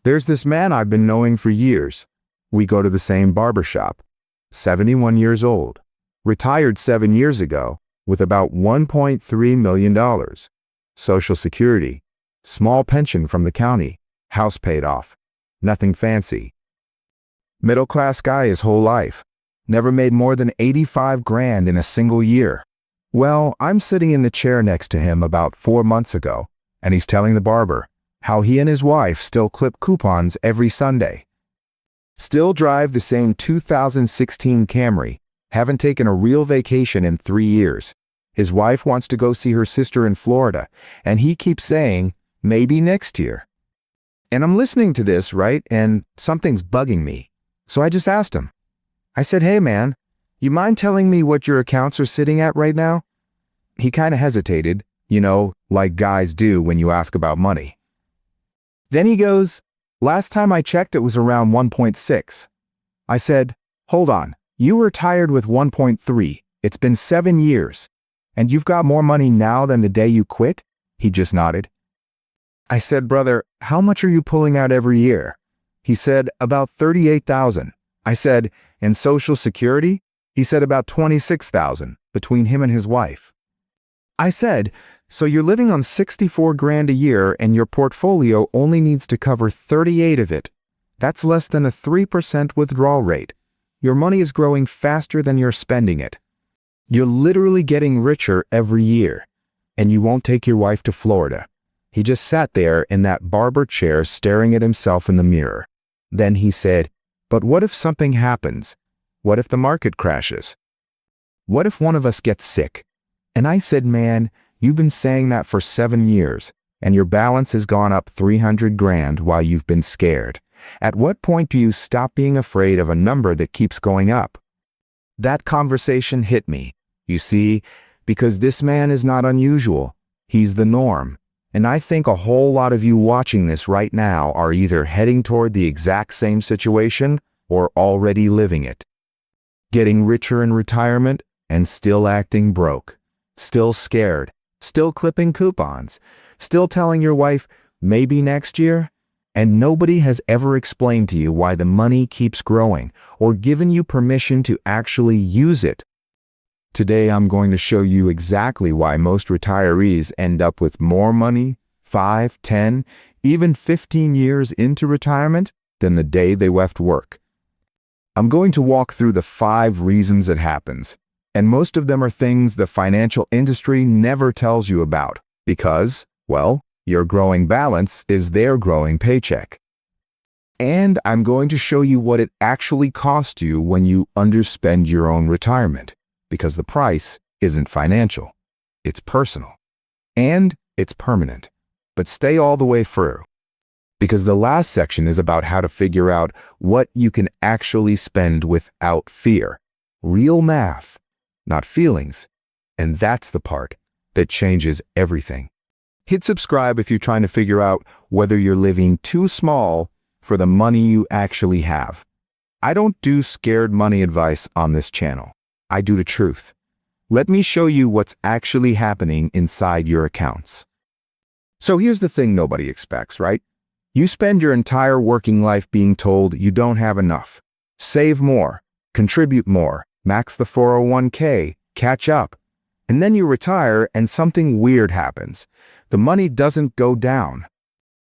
There's this man I've been knowing for years. We go to the same barber shop. 71 years old. Retired 7 years ago with about $1.3 million. Social Security. Small pension from the county. House paid off. Nothing fancy. Middle-class guy his whole life. Never made more than 85 grand in a single year. Well, I'm sitting in the chair next to him about 4 months ago, and he's telling the barber how he and his wife still clip coupons every Sunday. Still drive the same 2016 Camry. Haven't taken a real vacation in 3 years. His wife wants to go see her sister in Florida, and he keeps saying, maybe next year. And I'm listening to this, right, and something's bugging me. So I just asked him. I said, hey man, you mind telling me what your accounts are sitting at right now? He kind of hesitated, like guys do when you ask about money. Then he goes, last time I checked it was around 1.6. I said, hold on, you retired with 1.3. It's been 7 years. And you've got more money now than the day you quit? He just nodded. I said, brother, how much are you pulling out every year? He said, about 38,000. I said, and Social Security? He said about 26,000 between him and his wife. I said, so you're living on 64 grand a year and your portfolio only needs to cover 38 of it. That's less than a 3% withdrawal rate. Your money is growing faster than you're spending it. You're literally getting richer every year. And you won't take your wife to Florida. He just sat there in that barber chair staring at himself in the mirror. Then he said, but what if something happens? What if the market crashes? What if one of us gets sick? And I said, man, you've been saying that for 7 years, and your balance has gone up 300 grand while you've been scared. At what point do you stop being afraid of a number that keeps going up? That conversation hit me, you see, because this man is not unusual. He's the norm. And I think a whole lot of you watching this right now are either heading toward the exact same situation or already living it. Getting richer in retirement and still acting broke. Still scared. Still clipping coupons. Still telling your wife, maybe next year? And nobody has ever explained to you why the money keeps growing or given you permission to actually use it. Today I'm going to show you exactly why most retirees end up with more money 5, 10, even 15 years into retirement than the day they left work. I'm going to walk through the 5 reasons it happens, and most of them are things the financial industry never tells you about because, well, your growing balance is their growing paycheck. And I'm going to show you what it actually costs you when you underspend your own retirement. Because the price isn't financial, it's personal, and it's permanent. But stay all the way through, because the last section is about how to figure out what you can actually spend without fear. Real math, not feelings, and that's the part that changes everything. Hit subscribe if you're trying to figure out whether you're living too small for the money you actually have. I don't do scared money advice on this channel. I do the truth. Let me show you what's actually happening inside your accounts. So here's the thing nobody expects, right? You spend your entire working life being told you don't have enough. Save more, contribute more, max the 401k, catch up. And then you retire and something weird happens. The money doesn't go down.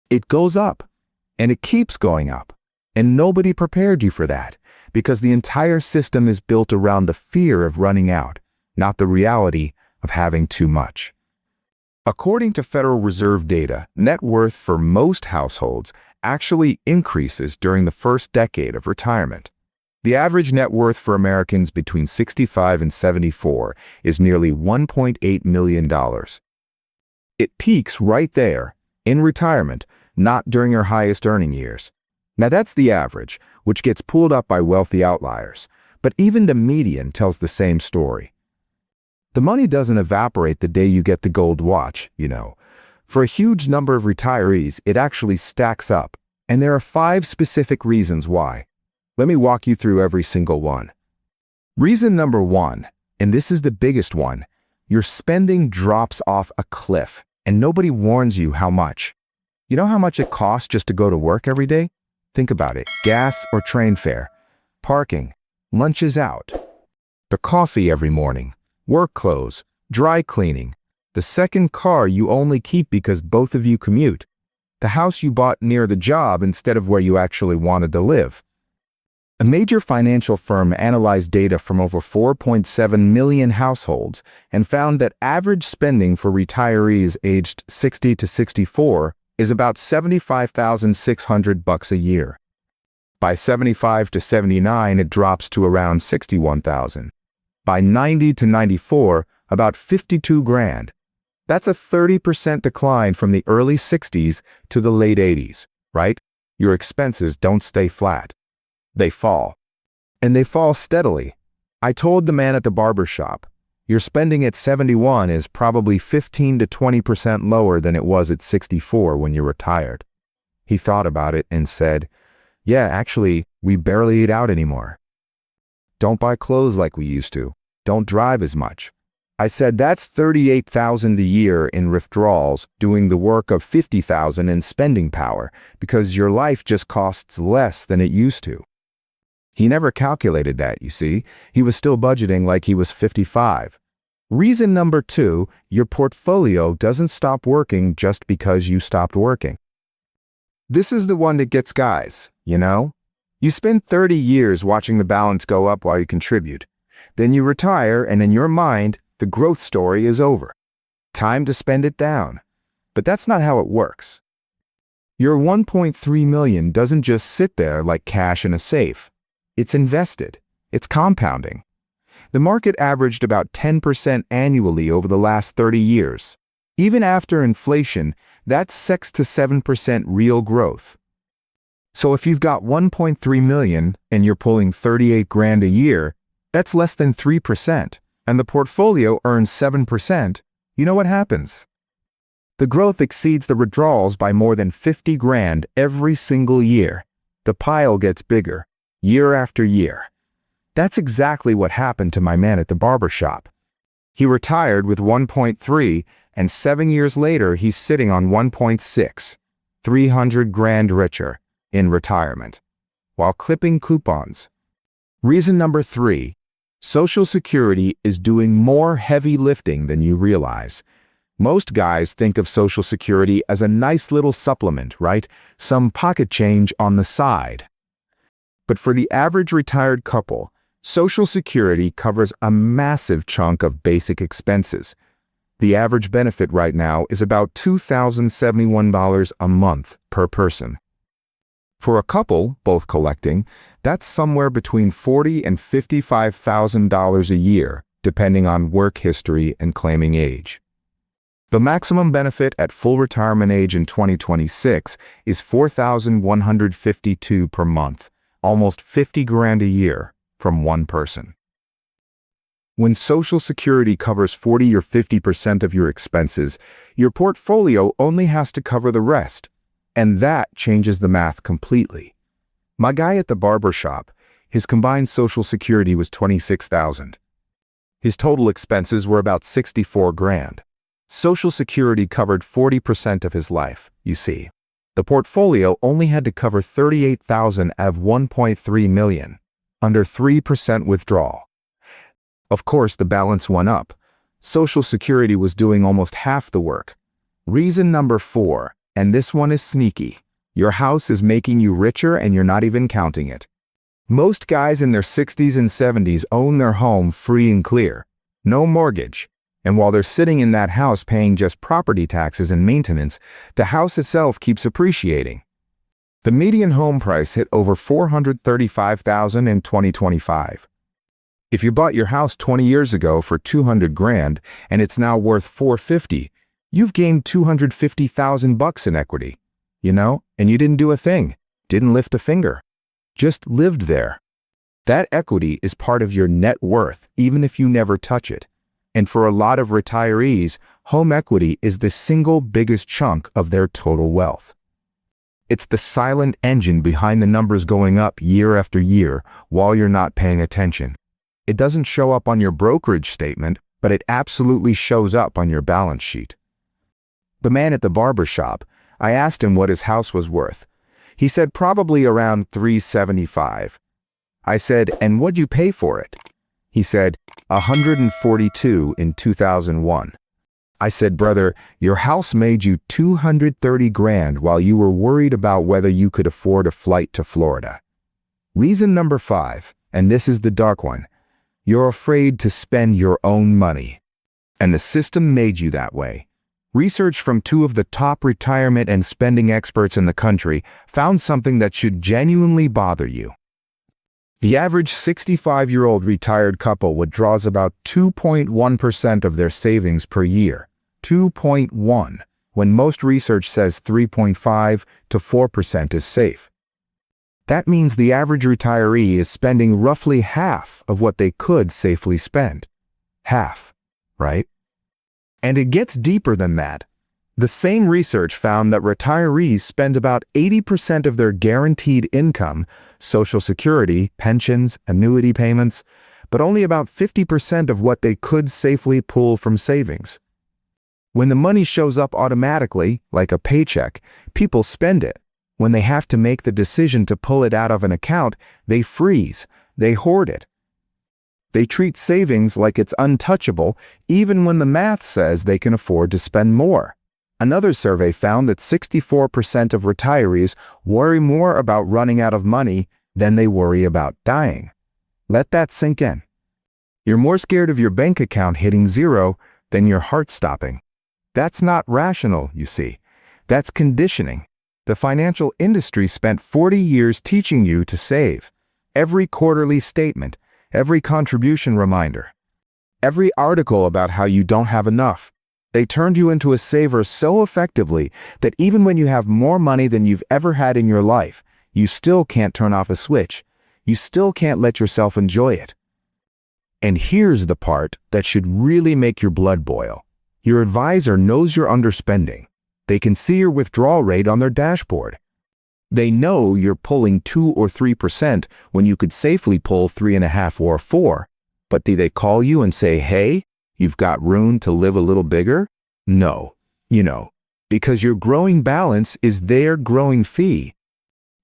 It goes up, and it keeps going up. And nobody prepared you for that. Because the entire system is built around the fear of running out, not the reality of having too much. According to Federal Reserve data, net worth for most households actually increases during the first decade of retirement. The average net worth for Americans between 65 and 74 is nearly $1.8 million. It peaks right there, in retirement, not during your highest earning years. Now that's the average, which gets pulled up by wealthy outliers, but even the median tells the same story. The money doesn't evaporate the day you get the gold watch, For a huge number of retirees, it actually stacks up, and there are 5 specific reasons why. Let me walk you through every single one. Reason number 1, and this is the biggest one, your spending drops off a cliff, and nobody warns you how much. You know how much it costs just to go to work every day? Think about it. Gas or train fare, parking, lunches out, the coffee every morning, work clothes, dry cleaning, the second car you only keep because both of you commute, the house you bought near the job instead of where you actually wanted to live. A major financial firm analyzed data from over 4.7 million households and found that average spending for retirees aged 60 to 64 is about $75,600 a year. By 75 to 79, it drops to around 61,000. By 90 to 94, about 52 grand. That's a 30% decline from the early 60s to the late 80s, right? Your expenses don't stay flat. They fall. And they fall steadily. I told the man at the barber shop, your spending at 71 is probably 15 to 20% lower than it was at 64 when you're retired. He thought about it and said, yeah, actually, we barely eat out anymore. Don't buy clothes like we used to. Don't drive as much. I said, that's $38,000 a year in withdrawals, doing the work of $50,000 in spending power, because your life just costs less than it used to. He never calculated that, you see. He was still budgeting like he was 55. Reason number 2, your portfolio doesn't stop working just because you stopped working. This is the one that gets guys, you know? You spend 30 years watching the balance go up while you contribute. Then you retire, and in your mind, the growth story is over. Time to spend it down. But that's not how it works. Your $1.3 million doesn't just sit there like cash in a safe. It's invested. It's compounding. The market averaged about 10% annually over the last 30 years. Even after inflation, that's 6 to 7% real growth. So if you've got $1.3 million and you're pulling 38 grand a year, that's less than 3%, and the portfolio earns 7%, you know what happens? The growth exceeds the withdrawals by more than 50 grand every single year. The pile gets bigger. Year after year. That's exactly what happened to my man at the barber shop. He retired with 1.3, and 7 years later he's sitting on 1.6, 300 grand richer in retirement, while clipping coupons. Reason number 3, Social Security is doing more heavy lifting than you realize. Most guys think of Social Security as a nice little supplement, right? Some pocket change on the side. But for the average retired couple, Social Security covers a massive chunk of basic expenses. The average benefit right now is about $2,071 a month per person. For a couple, both collecting, that's somewhere between $40,000 and $55,000 a year, depending on work history and claiming age. The maximum benefit at full retirement age in 2026 is $4,152 per month. Almost 50 grand a year from one person. When Social Security covers 40 or 50% of your expenses, your portfolio only has to cover the rest, and that changes the math completely. My guy at the barber shop, his combined Social Security was $26,000. His total expenses were about 64 grand. Social Security covered 40% of his life, you see. The portfolio only had to cover $38,000 of $1.3 million, under 3% withdrawal. Of course, the balance went up. Social Security was doing almost half the work. Reason number 4, and this one is sneaky. Your house is making you richer and you're not even counting it. Most guys in their 60s and 70s own their home free and clear. No mortgage. And while they're sitting in that house paying just property taxes and maintenance, the house itself keeps appreciating. The median home price hit over $435,000 in 2025. If you bought your house 20 years ago for 200 grand and it's now worth $450, you've gained $250,000 in equity. You know, and you didn't do a thing, didn't lift a finger, just lived there. That equity is part of your net worth, even if you never touch it. And for a lot of retirees, home equity is the single biggest chunk of their total wealth. It's the silent engine behind the numbers going up year after year while you're not paying attention. It doesn't show up on your brokerage statement, but it absolutely shows up on your balance sheet. The man at the barber shop, I asked him what his house was worth. He said probably around $375. I said, and what'd you pay for it? He said, $142 in 2001. I said, brother, your house made you $230,000 while you were worried about whether you could afford a flight to Florida. Reason number 5, and this is the dark one, you're afraid to spend your own money. And the system made you that way. Research from 2 of the top retirement and spending experts in the country found something that should genuinely bother you. The average 65-year-old retired couple withdraws about 2.1% of their savings per year. 2.1, when most research says 3.5 to 4% is safe. That means the average retiree is spending roughly half of what they could safely spend. Half, right? And it gets deeper than that. The same research found that retirees spend about 80% of their guaranteed income, Social Security, pensions, annuity payments, but only about 50% of what they could safely pull from savings. When the money shows up automatically, like a paycheck, people spend it. When they have to make the decision to pull it out of an account, they freeze, they hoard it. They treat savings like it's untouchable, even when the math says they can afford to spend more. Another survey found that 64% of retirees worry more about running out of money than they worry about dying. Let that sink in. You're more scared of your bank account hitting zero than your heart stopping. That's not rational, you see. That's conditioning. The financial industry spent 40 years teaching you to save. Every quarterly statement, every contribution reminder, every article about how you don't have enough. They turned you into a saver so effectively that even when you have more money than you've ever had in your life, you still can't turn off a switch. You still can't let yourself enjoy it. And here's the part that should really make your blood boil. Your advisor knows you're underspending. They can see your withdrawal rate on their dashboard. They know you're pulling 2 or 3% when you could safely pull 3.5 or 4. But do they call you and say, hey, you've got room to live a little bigger? No, because your growing balance is their growing fee.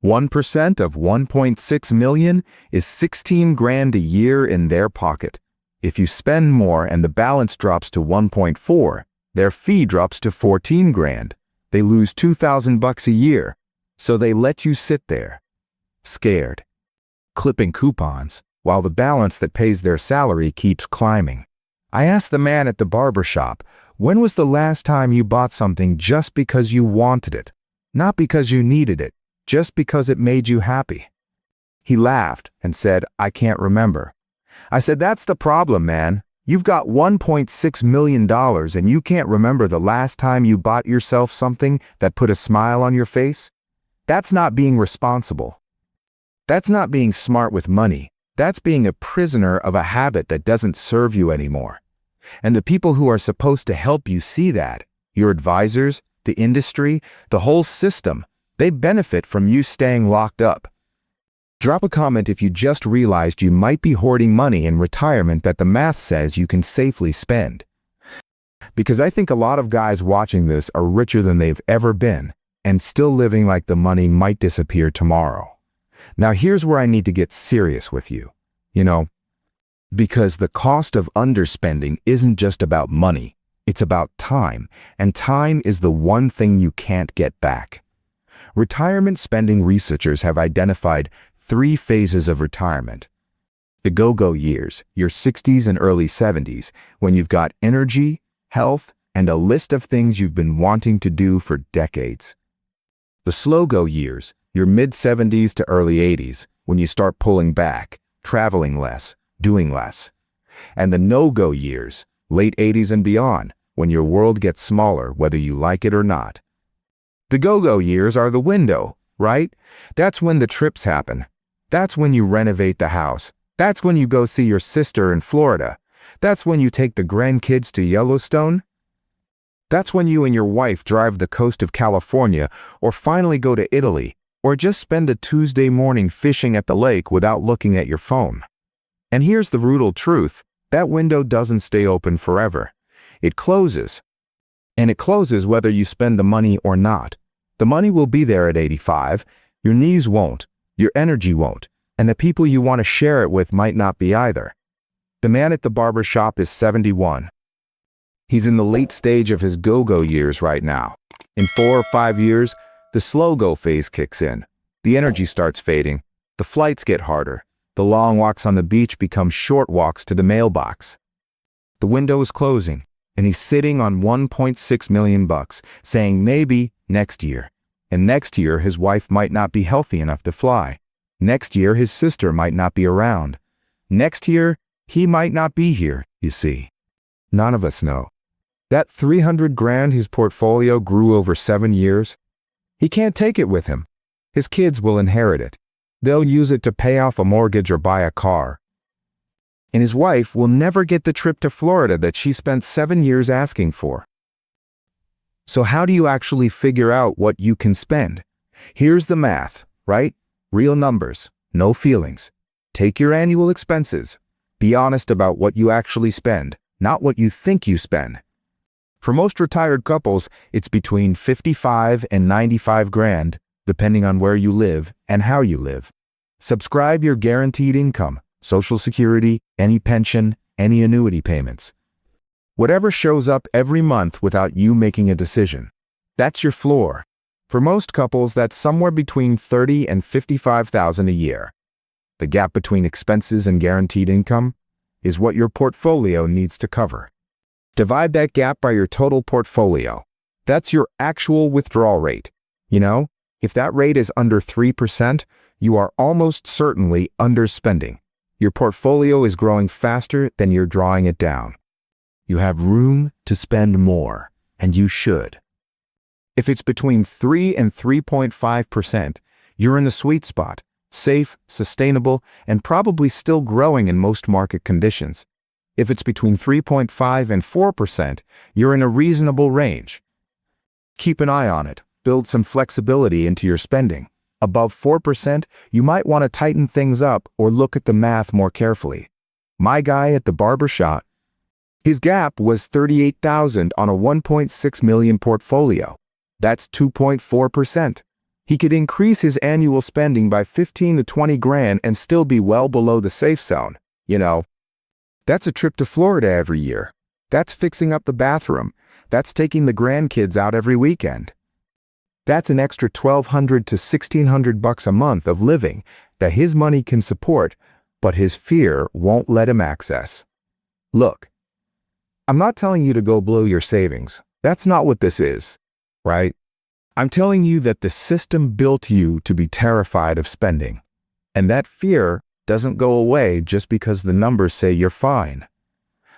1% of 1.6 million is $16,000 a year in their pocket. If you spend more and the balance drops to 1.4, their fee drops to $14,000. They lose $2,000 a year. So they let you sit there, scared, clipping coupons, while the balance that pays their salary keeps climbing. I asked the man at the barber shop, when was the last time you bought something just because you wanted it? Not because you needed it, just because it made you happy. He laughed and said, I can't remember. I said, that's the problem, man. You've got $1.6 million and you can't remember the last time you bought yourself something that put a smile on your face? That's not being responsible. That's not being smart with money. That's being a prisoner of a habit that doesn't serve you anymore. And the people who are supposed to help you see that, your advisors, the industry, the whole system, they benefit from you staying locked up. Drop a comment if you just realized you might be hoarding money in retirement that the math says you can safely spend. Because I think a lot of guys watching this are richer than they've ever been and still living like the money might disappear tomorrow. Now here's where I need to get serious with you. Because the cost of underspending isn't just about money, it's about time, and time is the one thing you can't get back. Retirement spending researchers have identified 3 phases of retirement. The go-go years, your 60s and early 70s, when you've got energy, health, and a list of things you've been wanting to do for decades. The slow-go years, your mid-70s to early 80s, when you start pulling back, traveling less, doing less. And the no-go years, late 80s and beyond, when your world gets smaller whether you like it or not. The go-go years are the window, right? That's when the trips happen. That's when you renovate the house. That's when you go see your sister in Florida. That's when you take the grandkids to Yellowstone. That's when you and your wife drive the coast of California or finally go to Italy or just spend a Tuesday morning fishing at the lake without looking at your phone. And here's the brutal truth. That window doesn't stay open forever. It closes. And it closes whether you spend the money or not. The money will be there at 85, your knees won't, your energy won't, and the people you want to share it with might not be either. The man at the barber shop is 71. He's in the late stage of his go-go years right now. In 4 or 5 years, the slow-go phase kicks in. The energy starts fading, the flights get harder, the long walks on the beach become short walks to the mailbox. The window is closing, and he's sitting on $1.6 million, saying maybe next year. And next year, his wife might not be healthy enough to fly. Next year, his sister might not be around. Next year, he might not be here, you see. None of us know. That 300 grand his portfolio grew over 7 years, he can't take it with him. His kids will inherit it. They'll use it to pay off a mortgage or buy a car. And his wife will never get the trip to Florida that she spent 7 years asking for. So how do you actually figure out what you can spend? Here's the math, right? Real numbers, no feelings. Take your annual expenses. Be honest about what you actually spend, not what you think you spend. For most retired couples, it's between 55 and 95 grand, depending on where you live and how you live. Subscribe your guaranteed income, Social Security, any pension, any annuity payments. Whatever shows up every month without you making a decision. That's your floor. For most couples, that's somewhere between $30,000 and $55,000 a year. The gap between expenses and guaranteed income is what your portfolio needs to cover. Divide that gap by your total portfolio. That's your actual withdrawal rate. You know, if that rate is under 3%, you are almost certainly underspending. Your portfolio is growing faster than you're drawing it down. You have room to spend more, and you should. If it's between 3 and 3.5%, you're in the sweet spot, safe, sustainable, and probably still growing in most market conditions. If it's between 3.5 and 4%, you're in a reasonable range. Keep an eye on it. Build some flexibility into your spending. Above 4%, you might want to tighten things up or look at the math more carefully. My guy at the barber shop, his gap was $38,000 on a $1.6 million portfolio. That's 2.4%. He could increase his annual spending by 15 to 20 grand and still be well below the safe zone. You know, that's a trip to Florida every year. That's fixing up the bathroom. That's taking the grandkids out every weekend. That's an extra $1,200 to $1,600 a month of living that his money can support, but his fear won't let him access. Look, I'm not telling you to go blow your savings. That's not what this is, right? I'm telling you that the system built you to be terrified of spending. And that fear doesn't go away just because the numbers say you're fine.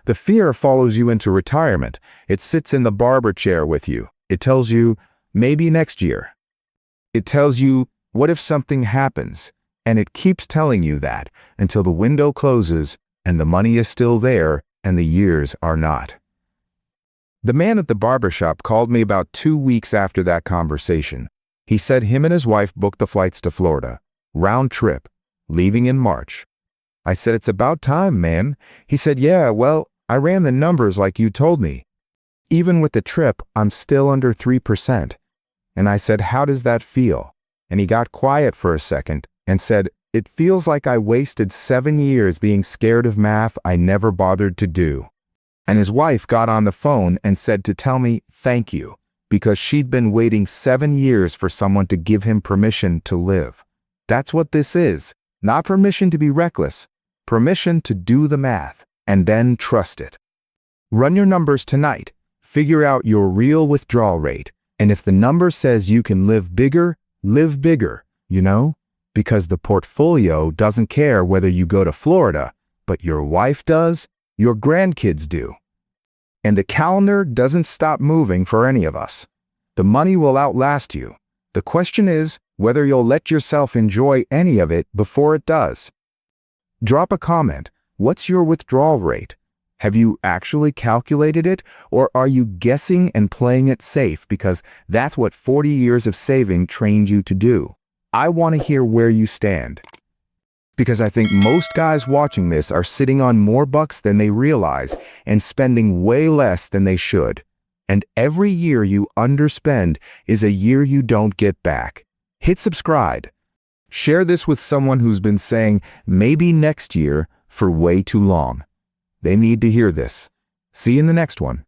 The fear follows you into retirement. It sits in the barber chair with you. It tells you, maybe next year. It tells you, what if something happens? And it keeps telling you that until the window closes and the money is still there and the years are not. The man at the barber shop called me about 2 weeks after that conversation. He said him and his wife booked the flights to Florida, round trip, leaving in March. I said, it's about time, man. He said, yeah, well, I ran the numbers like you told me. Even with the trip, I'm still under 3%. And I said, how does that feel? And he got quiet for a second and said, it feels like I wasted 7 years being scared of math I never bothered to do. And his wife got on the phone and said to tell me thank you, because she'd been waiting 7 years for someone to give him permission to live. That's what this is. Not permission to be reckless. Permission to do the math and then trust it. Run your numbers tonight. Figure out your real withdrawal rate. And if the number says you can live bigger, you know? Because the portfolio doesn't care whether you go to Florida, but your wife does, your grandkids do. And the calendar doesn't stop moving for any of us. The money will outlast you. The question is whether you'll let yourself enjoy any of it before it does. Drop a comment. What's your withdrawal rate? Have you actually calculated it, or are you guessing and playing it safe because that's what 40 years of saving trained you to do? I want to hear where you stand. Because I think most guys watching this are sitting on more bucks than they realize and spending way less than they should. And every year you underspend is a year you don't get back. Hit subscribe. Share this with someone who's been saying maybe next year for way too long. They need to hear this. See you in the next one.